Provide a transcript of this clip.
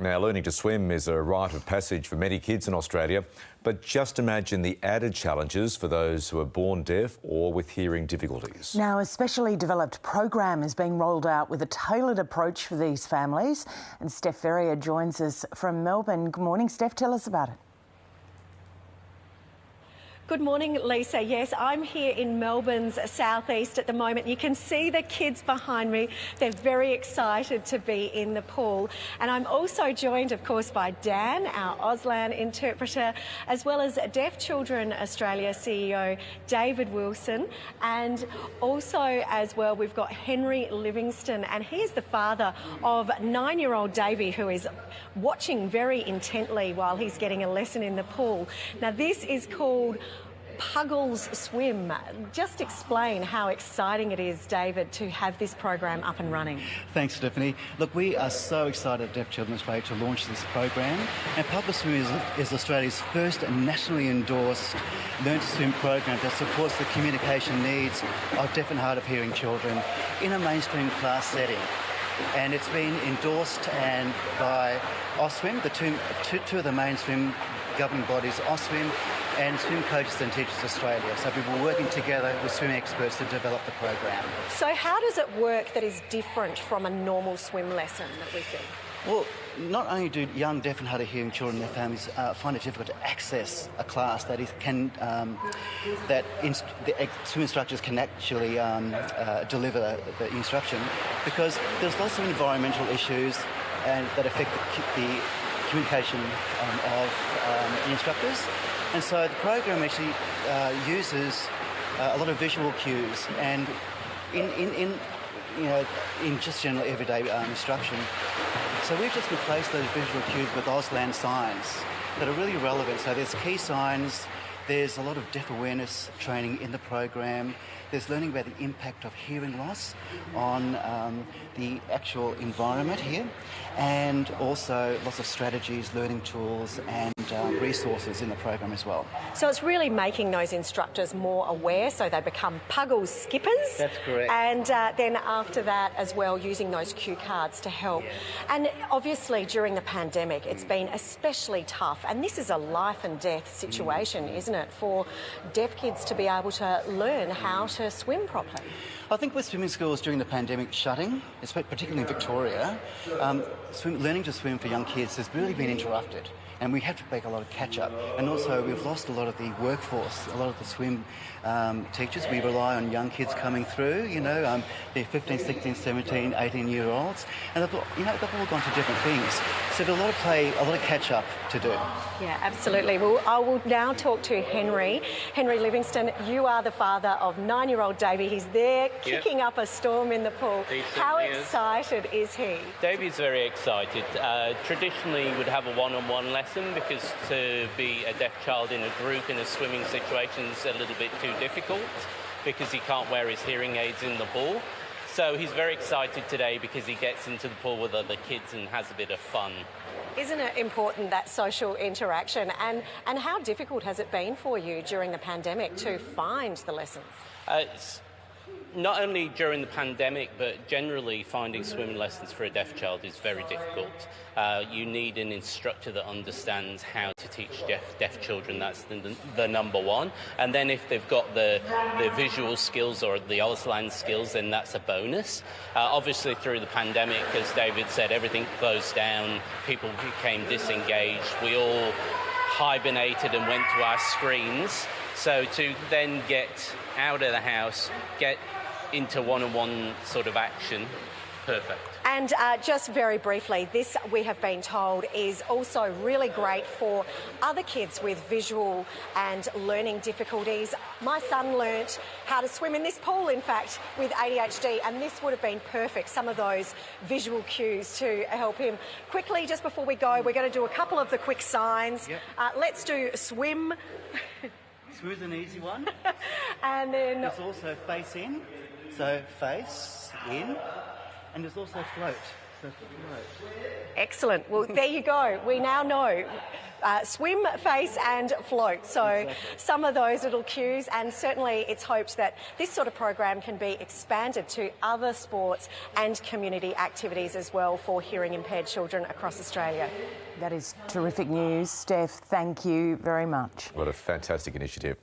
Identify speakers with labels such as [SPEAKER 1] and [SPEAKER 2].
[SPEAKER 1] Now, learning to swim is a rite of passage for many kids in Australia, but just imagine the added challenges for those who are born deaf or with hearing difficulties.
[SPEAKER 2] Now, a specially developed program is being rolled out with a tailored approach for these families. And Steph Ferrier joins us from Melbourne. Good morning, Steph. Tell us about it.
[SPEAKER 3] Good morning, Lisa. Yes, I'm here in Melbourne's southeast at the moment. You can see the kids behind me. They're very excited to be in the pool. And I'm also joined, of course, by Dan, our Auslan interpreter, as well as Deaf Children Australia CEO David Wilson. And also, as well, we've got Henry Livingston, and he's the father of 9-year-old Davey, who is watching very intently while he's getting a lesson in the pool. Now, this is called Puggles Swim. Just explain how exciting it is, David, to have this program up and running.
[SPEAKER 4] Thanks, Stephanie. Look, we are so excited at Deaf Children Australia to launch this program. And Puggles Swim is Australia's first nationally endorsed Learn to Swim program that supports the communication needs of deaf and hard of hearing children in a mainstream class setting. And it's been endorsed by Ausswim, the two of the mainstream governing bodies, Ausswim and Swim Coaches and Teachers Australia. So we've been working together with swim experts to develop the program.
[SPEAKER 3] So how does it work that is different from a normal swim lesson that we see?
[SPEAKER 4] Well, not only do young deaf and hard of hearing children and their families find it difficult to access a class that swim instructors can actually deliver the instruction, because there's lots of environmental issues that affect the communication of the instructors. And so the program actually uses a lot of visual cues and in just general everyday instruction. So we've just replaced those visual cues with Auslan signs that are really relevant. So there's key signs, there's a lot of deaf awareness training in the program, there's learning about the impact of hearing loss on the actual environment here, and also lots of strategies, learning tools and resources in the program as well.
[SPEAKER 3] So it's really making those instructors more aware, so they become Puggles skippers.
[SPEAKER 4] That's correct.
[SPEAKER 3] And then after that as well, using those cue cards to help. Yeah. And obviously during the pandemic, it's been especially tough, and this is a life and death situation, isn't it, for deaf kids to be able to learn how to swim properly?
[SPEAKER 4] I think with swimming schools during the pandemic shutting, particularly in Victoria, learning to swim for young kids has really been interrupted, and we have to make a lot of catch-up. And also we've lost a lot of the workforce, a lot of the swim teachers. We rely on young kids coming through, they're 15, 16, 17, 18-year-olds, and they've all gone to different things. So there's a lot of catch-up to do.
[SPEAKER 3] Yeah, absolutely. Well, I will now talk to Henry. Henry Livingston, you are the father of 9-year-old Davey. He's there kicking up a storm in the pool. How excited is he?
[SPEAKER 5] Davey's very excited. Traditionally, would have a one-on-one lesson, because to be a deaf child in a group in a swimming situation is a little bit too difficult, because he can't wear his hearing aids in the pool. So he's very excited today because he gets into the pool with other kids and has a bit of fun.
[SPEAKER 3] Isn't it important, that social interaction? And how difficult has it been for you during the pandemic to find the lessons?
[SPEAKER 5] Not only during the pandemic, but generally finding swimming lessons for a deaf child is very difficult. You need an instructor that understands how to teach deaf children. That's the number one. And then if they've got the visual skills or the Auslan skills, then that's a bonus. Obviously, through the pandemic, as David said, everything closed down. People became disengaged. We all hibernated and went to our screens. So to then get out of the house, get into one-on-one sort of action, perfect.
[SPEAKER 3] And just very briefly, this, we have been told, is also really great for other kids with visual and learning difficulties. My son learnt how to swim in this pool, in fact, with ADHD, and this would have been perfect, some of those visual cues to help him. Quickly, just before we go, we're going to do a couple of the quick signs.
[SPEAKER 4] Yep.
[SPEAKER 3] Let's do swim.
[SPEAKER 4] Swim is an easy one.
[SPEAKER 3] And then
[SPEAKER 4] there's also face in, so face in, and there's also float. So float.
[SPEAKER 3] Excellent. Well, there you go. We now know swim, face and float. So some of those little cues, and certainly it's hoped that this sort of program can be expanded to other sports and community activities as well for hearing impaired children across Australia.
[SPEAKER 2] That is terrific news. Steph, thank you very much.
[SPEAKER 1] What a fantastic initiative.